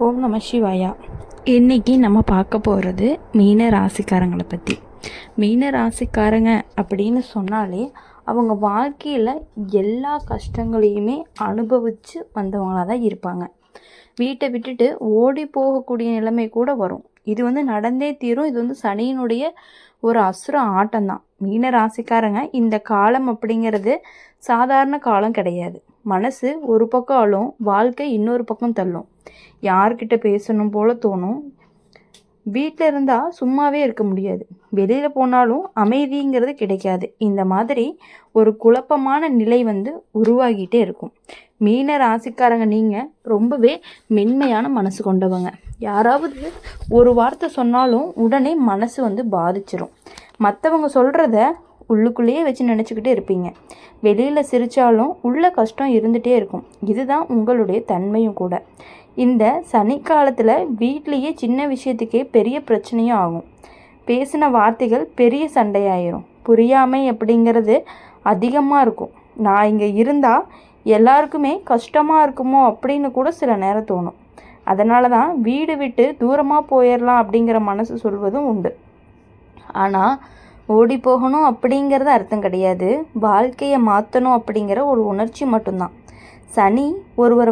ஓம் நம சிவாயா. இன்றைக்கி நம்ம பார்க்க போகிறது மீன ராசிக்காரங்களை பற்றி. மீன ராசிக்காரங்க அப்படின்னு சொன்னாலே அவங்க வாழ்க்கையில் எல்லா கஷ்டங்களையுமே அனுபவித்து வந்தவங்களாக தான் இருப்பாங்க. வீட்டை விட்டுட்டு ஓடி போகக்கூடிய நிலைமை கூட வரும். இது நடந்தே தீரும். இது சனியினுடைய ஒரு அசுர ஆட்டம்தான். மீன ராசிக்காரங்க இந்த காலம் அப்படிங்கிறது சாதாரண காலம் கிடையாது. மனசு ஒரு பக்கம் அழும், வாழ்க்கை இன்னொரு பக்கம் தள்ளும். யார்கிட்ட பேசணும் போல தோணும். வீட்டில் இருந்தால் சும்மாவே இருக்க முடியாது, வெளியில் போனாலும் அமைதிங்கிறது கிடைக்காது. இந்த மாதிரி ஒரு குழப்பமான நிலை உருவாகிட்டே இருக்கும். மீன ராசிக்காரங்க நீங்கள் ரொம்பவே மென்மையான மனசு கொண்டவங்க. யாராவது ஒரு வார்த்தை சொன்னாலும் உடனே மனசு பாதிச்சிரும். மற்றவங்க சொல்கிறத உள்ளுக்குள்ளேயே வச்சு நினச்சிக்கிட்டே இருப்பீங்க. வெளியில் சிரித்தாலும் உள்ள கஷ்டம் இருந்துகிட்டே இருக்கும். இதுதான் உங்களுடைய தன்மையும் கூட. இந்த சனிக்காலத்தில் வீட்லேயே சின்ன விஷயத்துக்கே பெரிய பிரச்சனையும் ஆகும். பேசின வார்த்தைகள் பெரிய சண்டையாயிரும். புரியாமை அப்படிங்கிறது அதிகமாக இருக்கும். நான் இங்கே இருந்தால் எல்லாருக்குமே கஷ்டமாக இருக்குமோ அப்படின்னு கூட சில நேரம் தோணும். அதனால தான் வீடு விட்டு தூரமாக போயிடலாம் அப்படிங்கிற மனசு சொல்வதும் உண்டு. ஆனால் ஓடி போகணும் அப்படிங்கிறது அர்த்தம் கிடையாது. வாழ்க்கையை மாற்றணும் அப்படிங்கிற ஒரு உணர்ச்சி மட்டும்தான். சனி ஒருவர்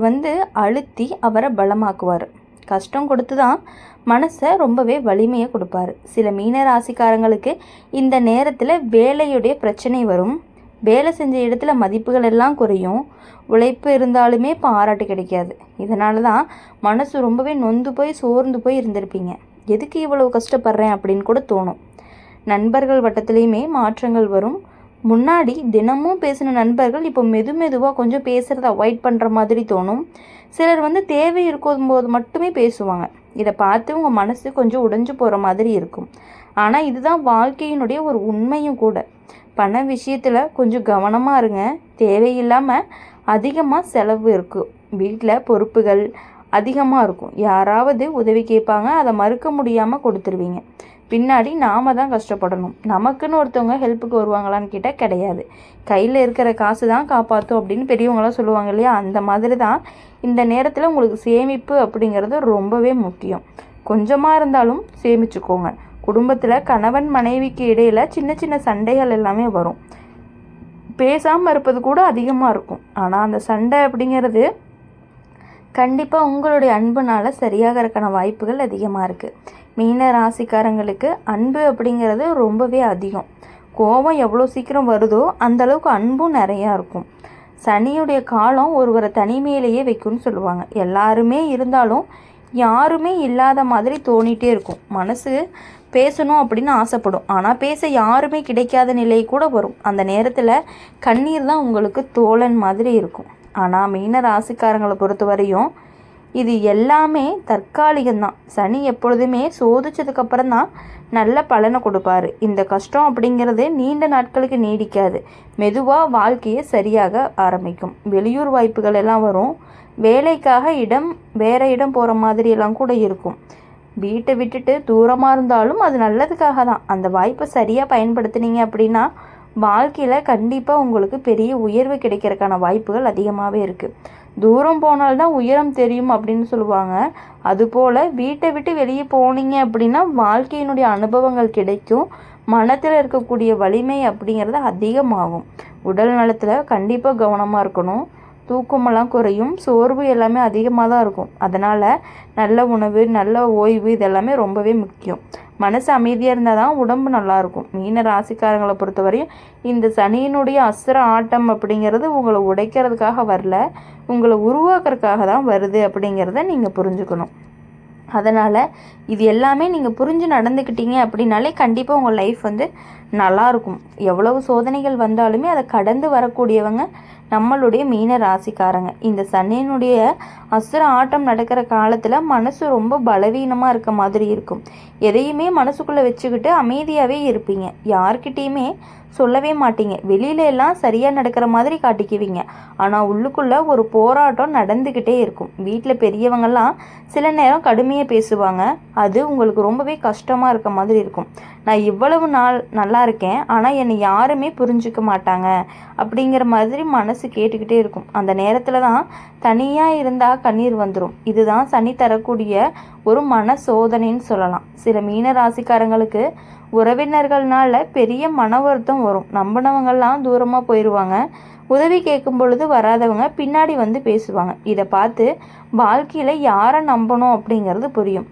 அழுத்தி அவரை பலமாக்குவார். கஷ்டம் கொடுத்து தான் மனசை ரொம்பவே வலிமையை கொடுப்பார். சில மீன ராசிக்காரங்களுக்கு இந்த நேரத்தில் வேலையுடைய பிரச்சனை வரும். வேலை செஞ்ச இடத்துல மதிப்புகள் எல்லாம் குறையும். உழைப்பு இருந்தாலுமே பாராட்டு கிடைக்காது. இதனால தான் மனசு ரொம்பவே நொந்து போய் சோர்ந்து போய் இருந்திருப்பீங்க. எதுக்கு இவ்வளவு கஷ்டப்படுறேன் அப்படின்னு கூட தோணும். நண்பர்கள் வட்டத்துலேயுமே மாற்றங்கள் வரும். முன்னாடி தினமும் பேசின நண்பர்கள் இப்போ மெதுவாக கொஞ்சம் பேசுகிறத அவாய்ட் பண்ணுற மாதிரி தோணும். சிலர் தேவை இருக்கும்போது மட்டுமே பேசுவாங்க. இதை பார்த்து உங்கள் மனசு கொஞ்சம் உடைஞ்சு போகிற மாதிரி இருக்கும். ஆனால் இதுதான் வாழ்க்கையினுடைய ஒரு உண்மையும் கூட. பண விஷயத்தில் கொஞ்சம் கவனமாக இருங்க. தேவையில்லாமல் அதிகமாக செலவு இருக்கும். வீட்டில் பொறுப்புகள் அதிகமாக இருக்கும். யாராவது உதவி கேட்பாங்க, அதை மறுக்க முடியாமல் கொடுத்துருவீங்க. பின்னாடி நாம் தான் கஷ்டப்படணும். நமக்குன்னு ஒருத்தவங்க ஹெல்ப்புக்கு வருவாங்களான்னு கேட்டால் கிடையாது. கையில் இருக்கிற காசு தான் காப்பாற்றும் அப்படின்னு பெரியவங்களாம் சொல்லுவாங்க இல்லையா? அந்த மாதிரி தான் இந்த நேரத்தில் உங்களுக்கு சேமிப்பு அப்படிங்கிறது ரொம்பவே முக்கியம். கொஞ்சமாக இருந்தாலும் சேமிச்சுக்கோங்க. குடும்பத்தில் கணவன் மனைவிக்கு இடையில் சின்ன சண்டைகள் எல்லாமே வரும். பேசாமல் இருப்பது கூட அதிகமாக இருக்கும். ஆனால் அந்த சண்டை அப்படிங்கிறது கண்டிப்பாக உங்களுடைய அன்புனால் சரியாகிறதுக்கான வாய்ப்புகள் அதிகமாக இருக்குது. மீன ராசிக்காரங்களுக்கு அன்பு அப்படிங்கிறது ரொம்பவே அதிகம். கோபம் எவ்வளோ சீக்கிரம் வருதோ அந்தளவுக்கு அன்பும் நிறையா இருக்கும். சனியுடைய காலம் ஒருவரை தனிமையிலேயே வைக்கும்னு சொல்லுவாங்க. எல்லாருமே இருந்தாலும் யாருமே இல்லாத மாதிரி தோணிகிட்டே இருக்கும். மனசு பேசணும் அப்படின்னு ஆசைப்படும். ஆனால் பேச யாருமே கிடைக்காத நிலை கூட வரும். அந்த நேரத்தில் கண்ணீர் தான் உங்களுக்கு தோழன் மாதிரி இருக்கும். ஆனால் மீன ராசிக்காரங்களை பொறுத்த வரையும் இது எல்லாமே தற்காலிகம்தான். சனி எப்பொழுதுமே சோதிச்சதுக்கப்புறம் தான் நல்ல பலனை கொடுப்பாரு. இந்த கஷ்டம் அப்படிங்கிறது நீண்ட நாட்களுக்கு நீடிக்காது. மெதுவாக வாழ்க்கையை சரியாக ஆரம்பிக்கும். வெளியூர் வாய்ப்புகள் எல்லாம் வரும். வேலைக்காக வேறு இடம் போகிற மாதிரி எல்லாம் கூட இருக்கும். வீட்டை விட்டுட்டு தூரமாக இருந்தாலும் அது நல்லதுக்காக தான். அந்த வாய்ப்பை சரியாக பயன்படுத்தினீங்க அப்படின்னா வாழ்க்கையில் கண்டிப்பாக உங்களுக்கு பெரிய உயர்வு கிடைக்கிறதுக்கான வாய்ப்புகள் அதிகமாகவே இருக்குது. தூரம் போனால்தான் உயரம் தெரியும் அப்படின்னு சொல்லுவாங்க. அதுபோல் வீட்டை விட்டு வெளியே போனீங்க அப்படின்னா வாழ்க்கையினுடைய அனுபவங்கள் கிடைக்கும். மனத்தில் இருக்கக்கூடிய வலிமை அப்படிங்கிறது அதிகமாகும். உடல் நலத்தில் கண்டிப்பாக கவனமாக இருக்கணும். தூக்கமெல்லாம் குறையும். சோர்வு எல்லாமே அதிகமாக தான் இருக்கும். அதனால் நல்ல உணவு, நல்ல ஓய்வு இதெல்லாமே ரொம்பவே முக்கியம். மனசு அமைதியாக இருந்தால் தான் உடம்பு நல்லாயிருக்கும். மீன ராசிக்காரங்களை பொறுத்தவரையும் இந்த சனியினுடைய அசுர ஆட்டம் அப்படிங்கிறது உங்களை உடைக்கிறதுக்காக வரல, உங்களை உருவாக்குறதுக்காக தான் வருது அப்படிங்கிறத நீங்கள் புரிஞ்சுக்கணும். அதனால் இது எல்லாமே நீங்கள் புரிஞ்சு நடந்துக்கிட்டீங்க அப்படின்னாலே கண்டிப்பாக உங்கள் லைஃப் நல்லாயிருக்கும். எவ்வளவு சோதனைகள் வந்தாலுமே அதை கடந்து வரக்கூடியவங்க நம்மளுடைய மீன ராசிக்காரங்க. இந்த சனியினுடைய அசுர ஆட்டம் நடக்கிற காலத்தில் மனசு ரொம்ப பலவீனமாக இருக்க மாதிரி இருக்கும். எதையுமே மனசுக்குள்ளே வச்சுக்கிட்டு அமைதியாகவே இருப்பீங்க. யார்கிட்டேயுமே சொல்லவே மாட்டீங்க. வெளியில எல்லாம் சரியாக நடக்கிற மாதிரி காட்டிக்குவீங்க. ஆனால் உள்ளுக்குள்ளே ஒரு போராட்டம் நடந்துக்கிட்டே இருக்கும். வீட்டில் பெரியவங்கெல்லாம் சில நேரம் கடுமையாக பேசுவாங்க. அது உங்களுக்கு ரொம்பவே கஷ்டமாக இருக்க மாதிரி இருக்கும். நான் இவ்வளவு நாள் நல்லா இருக்கேன், ஆனால் என்னை யாருமே புரிஞ்சுக்க மாட்டாங்க அப்படிங்கிற மாதிரி மனசு கேட்டுக்கிட்டே இருக்கும். அந்த நேரத்தில் தான் தனியாக இருந்தால் கண்ணீர் வந்துடும். இதுதான் சனி தரக்கூடிய ஒரு மன சோதனைன்னு சொல்லலாம். சில மீன ராசிக்காரங்களுக்கு உறவினர்கள்னால பெரிய மன வருத்தம் வரும். நம்பினவங்கள்லாம் தூரமாக போயிடுவாங்க. உதவி கேட்கும் பொழுது வராதவங்க பின்னாடி வந்து பேசுவாங்க. இதை பார்த்து வாழ்க்கையில் யாரை நம்பணும் அப்படிங்கிறது புரியும்.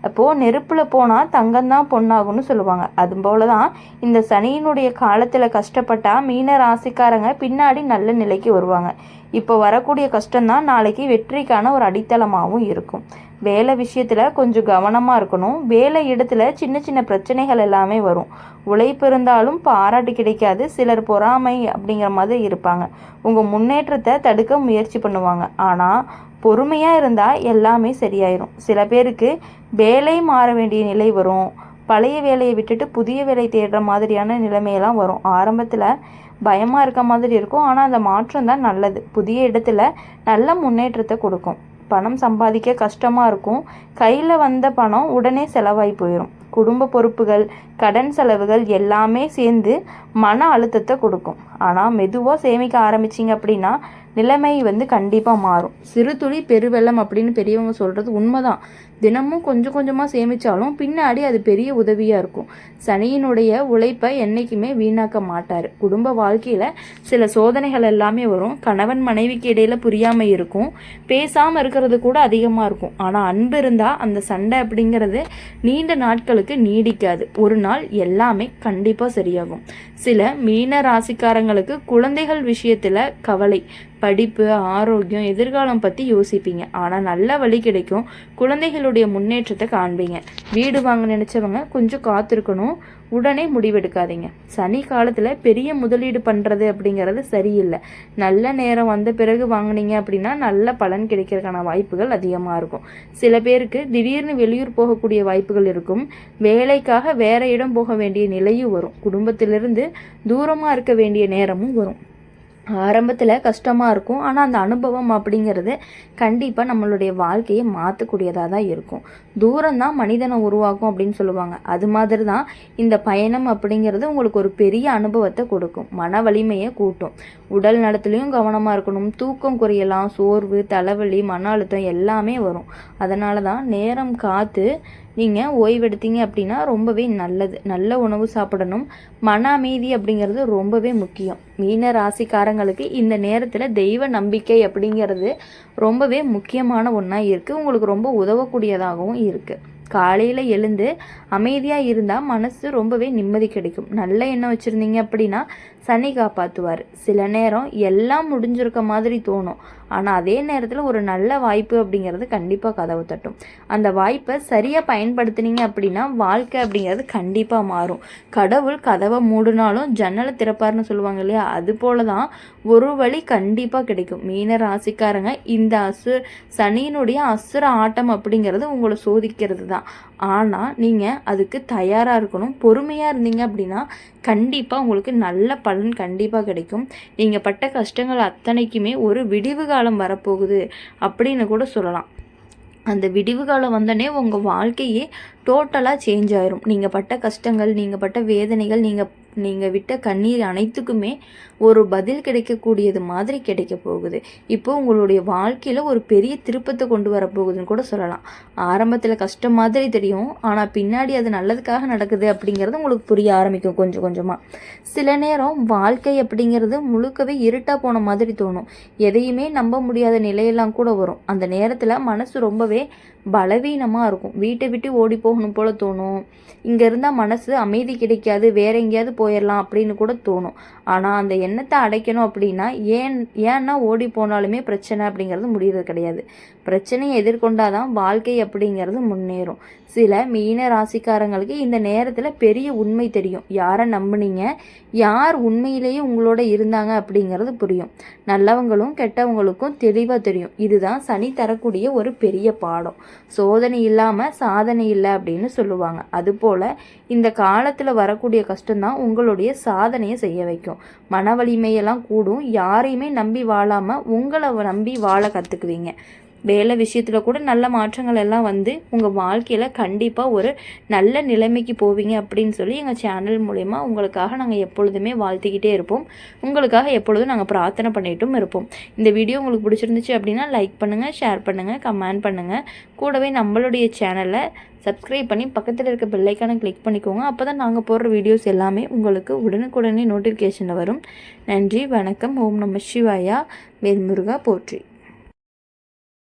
அப்போது நெருப்பில் போனால் தங்கம்தான் பொண்ணாகும்னு சொல்லுவாங்க. அதுபோல தான் இந்த சனியினுடைய காலத்தில் கஷ்டப்பட்டால் மீன ராசிக்காரங்க பின்னாடி நல்ல நிலைக்கு வருவாங்க. இப்போ வரக்கூடிய கஷ்டம்தான் நாளைக்கு வெற்றிக்கான ஒரு அடித்தளமாகவும் இருக்கும். வேலை விஷயத்தில் கொஞ்சம் கவனமாக இருக்கணும். வேலை இடத்துல சின்ன சின்ன பிரச்சனைகள் எல்லாமே வரும். உழைப்பு இருந்தாலும் பாராட்டு கிடைக்காது. சிலர் பொறாமை அப்படிங்கிற மாதிரி இருப்பாங்க. உங்கள் முன்னேற்றத்தை தடுக்க முயற்சி பண்ணுவாங்க. ஆனால் பொறுமையாக இருந்தால் எல்லாமே சரியாயிரும். சில பேருக்கு வேலை மாற வேண்டிய நிலை வரும். பழைய வேலையை விட்டுட்டு புதிய வேலை தேடுற மாதிரியான நிலைமையெல்லாம் வரும். ஆரம்பத்தில் பயமாக இருக்க மாதிரி இருக்கும். ஆனால் அந்த மாற்றம் தான் நல்லது. புதிய இடத்துல நல்ல முன்னேற்றத்தை கொடுக்கும். பணம் சம்பாதிக்க கஷ்டமாக இருக்கும். கையில் வந்த பணம் உடனே செலவாகி போயிடும். குடும்ப பொறுப்புகள், கடன் செலவுகள் எல்லாமே சேர்ந்து மன அழுத்தத்தை கொடுக்கும். ஆனால் மெதுவாக சேமிக்க ஆரம்பிச்சிங்க அப்படின்னா நிலைமை கண்டிப்பாக மாறும். சிறு துளி பெருவெள்ளம் அப்படின்னு பெரியவங்க சொல்கிறது உண்மைதான். தினமும் கொஞ்சம் கொஞ்சமாக சேமித்தாலும் பின்னாடி அது பெரிய உதவியாக இருக்கும். சனியினுடைய உழைப்பை என்றைக்குமே வீணாக்க மாட்டார். குடும்ப வாழ்க்கையில் சில சோதனைகள் எல்லாமே வரும். கணவன் மனைவிக்கு இடையில் புரியாமல் இருக்கும். பேசாமல் இருக்கிறது கூட அதிகமாக இருக்கும். ஆனால் அன்பு இருந்தால் அந்த சண்டை அப்படிங்கிறது நீண்ட நாட்களுக்கு நீடிக்காது. ஒரு நாள் எல்லாமே கண்டிப்பாக சரியாகும். சில மீன ராசிக்காரங்களுக்கு குழந்தைகள் விஷயத்தில் கவலை, படிப்பு, ஆரோக்கியம், எதிர்காலம் பற்றி யோசிப்பீங்க. ஆனால் நல்ல வழி கிடைக்கும். குழந்தைகளுடைய முன்னேற்றத்தை காண்பீங்க. வீடு வாங்க நினச்சவங்க கொஞ்சம் காத்திருக்கணும். உடனே முடிவெடுக்காதீங்க. சனி காலத்தில் பெரிய முதலீடு பண்ணுறது அப்படிங்கிறது சரியில்லை. நல்ல நேரம் வந்த பிறகு வாங்கினீங்க அப்படின்னா நல்ல பலன் கிடைக்கிறதுக்கான வாய்ப்புகள் அதிகமாக இருக்கும். சில பேருக்கு திடீர்னு வெளியூர் போகக்கூடிய வாய்ப்புகள் இருக்கும். வேலைக்காக வேற இடம் போக வேண்டிய நிலையும் வரும். குடும்பத்திலிருந்து தூரமாக இருக்க வேண்டிய நேரமும் வரும். ஆரம்பத்தில் கஷ்டமாக இருக்கும். ஆனால் அந்த அனுபவம் அப்படிங்கிறது கண்டிப்பாக நம்மளுடைய வாழ்க்கையை மாற்றக்கூடியதாக தான் இருக்கும். தூரம்தான் மனிதனை உருவாக்கும் அப்படின்னு சொல்லுவாங்க. அது மாதிரி தான் இந்த பயணம் அப்படிங்கிறது உங்களுக்கு ஒரு பெரிய அனுபவத்தை கொடுக்கும். மன வலிமையை கூட்டும். உடல் நலத்துலேயும் கவனமாக இருக்கணும். தூக்கம் குறையலாம். சோர்வு, தலைவலி, மன அழுத்தம் எல்லாமே வரும். அதனால தான் நேரம் காத்து நீங்கள் ஓய்வெடுத்தீங்க அப்படின்னா ரொம்பவே நல்லது. நல்ல உணவு சாப்பிடணும். மன அமைதி அப்படிங்கிறது ரொம்பவே முக்கியம். மீன ராசிக்காரங்களுக்கு இந்த நேரத்தில் தெய்வ நம்பிக்கை அப்படிங்கிறது ரொம்பவே முக்கியமான ஒன்றா இருக்குது. உங்களுக்கு ரொம்ப உதவக்கூடியதாகவும் இருக்குது. காலையில் எழுந்து அமைதியாக இருந்தால் மனசு ரொம்பவே நிம்மதி கிடைக்கும். நல்ல எண்ணம் வச்சுருந்தீங்க அப்படின்னா சனி காப்பாற்றுவார். சில நேரம் எல்லாம் முடிஞ்சிருக்க மாதிரி தோணும். ஆனால் அதே நேரத்தில் ஒரு நல்ல வாய்ப்பு அப்படிங்கிறது கண்டிப்பாக கதவு தட்டும். அந்த வாய்ப்பை சரியாக பயன்படுத்தினீங்க அப்படின்னா வாழ்க்கை அப்படிங்கிறது கண்டிப்பாக மாறும். கடவுள் கதவை மூடினாலும் ஜன்னலை திறப்பார்னு சொல்லுவாங்க இல்லையா? அது போல தான் ஒரு வழி கண்டிப்பாக கிடைக்கும். மீன ராசிக்காரங்க இந்த சனியினுடைய அசுர ஆட்டம் அப்படிங்கிறது உங்களை சோதிக்கிறது தான். ஆனால் நீங்கள் அதுக்கு தயாராக இருக்கணும். பொறுமையாக இருந்தீங்க அப்படின்னா கண்டிப்பாக உங்களுக்கு நல்ல பலன் கண்டிப்பாக கிடைக்கும். நீங்கள் பட்ட கஷ்டங்கள் அத்தனைக்குமே ஒரு விடிவு காலம் வரப்போகுது அப்படின்னு கூட சொல்லலாம். அந்த விடிவு காலம் வந்தோடனே உங்கள் வாழ்க்கையே டோட்டலாக சேஞ்ச் ஆயிரும். நீங்கள் பட்ட கஷ்டங்கள், நீங்கள் பட்ட வேதனைகள், நீங்கள் விட்ட கண்ணீர் அனைத்துக்குமே ஒரு பதில் கிடைக்கக்கூடியது மாதிரி கிடைக்க போகுது. இப்போ உங்களுடைய வாழ்க்கையில் ஒரு பெரிய திருப்பத்தை கொண்டு வரப்போகுதுன்னு கூட சொல்லலாம். ஆரம்பத்தில் கஷ்டம் மாதிரி தெரியும். ஆனால் பின்னாடி அது நல்லதுக்காக நடக்குது அப்படிங்கிறது உங்களுக்கு புரிய ஆரம்பிக்கும் கொஞ்சம் கொஞ்சமாக. சில நேரம் வாழ்க்கை அப்படிங்கிறது முழுக்கவே இருட்டாக போன மாதிரி தோணும். எதையுமே நம்ப முடியாத நிலையெல்லாம் கூட வரும். அந்த நேரத்தில் மனசு ரொம்பவே பலவீனமாக இருக்கும். வீட்டை விட்டு ஓடி போகணும் போல் தோணும். இங்கே இருந்தால் மனசு அமைதி கிடைக்காது, வேற எங்கேயாவது போயிடலாம் அப்படின்னு கூட தோணும். ஆனால் அந்த எண்ணத்தை அடைக்கணும் அப்படின்னா ஏன்னா ஓடி போனாலுமே பிரச்சனை அப்படிங்கிறது முடியறது கிடையாது. பிரச்சனையை எதிர்கொண்டாதான் வாழ்க்கை அப்படிங்கிறது முன்னேறும். சில மீன ராசிக்காரங்களுக்கு இந்த நேரத்தில் பெரிய உண்மை தெரியும். யாரை நம்புனீங்க, யார் உண்மையிலேயே உங்களோட இருந்தாங்க அப்படிங்கிறது புரியும். நல்லவங்களும் கெட்டவங்களுக்கும் தெளிவாக தெரியும். இதுதான் சனி தரக்கூடிய ஒரு பெரிய பாடம். சோதனை இல்லாமல் சாதனை இல்லை அப்படின்னு சொல்லுவாங்க. அதுபோல் இந்த காலத்தில் வரக்கூடிய கஷ்டம்தான் உங்களுடைய சாதனையை செய்ய வைக்கும். மன வலிமையெல்லாம் கூடும். யாரையுமே நம்பி வாழாமல் உங்களை நம்பி வாழ கற்றுக்குவீங்க. வேலை விஷயத்தில் கூட நல்ல மாற்றங்கள் எல்லாம் வந்து உங்கள் வாழ்க்கையில் கண்டிப்பாக ஒரு நல்ல நிலைமைக்கு போவீங்க அப்படின்னு சொல்லி எங்கள் சேனல் மூலயமா உங்களுக்காக நாங்கள் எப்பொழுதுமே வாழ்த்திக்கிட்டே இருப்போம். உங்களுக்காக எப்பொழுதும் நாங்கள் பிரார்த்தனை பண்ணிட்டும் இருப்போம். இந்த வீடியோ உங்களுக்கு பிடிச்சிருந்துச்சு அப்படின்னா லைக் பண்ணுங்கள், ஷேர் பண்ணுங்கள், கமெண்ட் பண்ணுங்கள். கூடவே நம்மளுடைய சேனலை சப்ஸ்கிரைப் பண்ணி பக்கத்தில் இருக்க பெல்லைக்கானை கிளிக் பண்ணிக்கோங்க. அப்போ தான் நாங்கள் போடுற வீடியோஸ் எல்லாமே உங்களுக்கு உடனுக்குடனே நோட்டிஃபிகேஷனில் வரும். நன்றி, வணக்கம். ஓம் நம சிவாயா. வேல்முருகா போற்றி.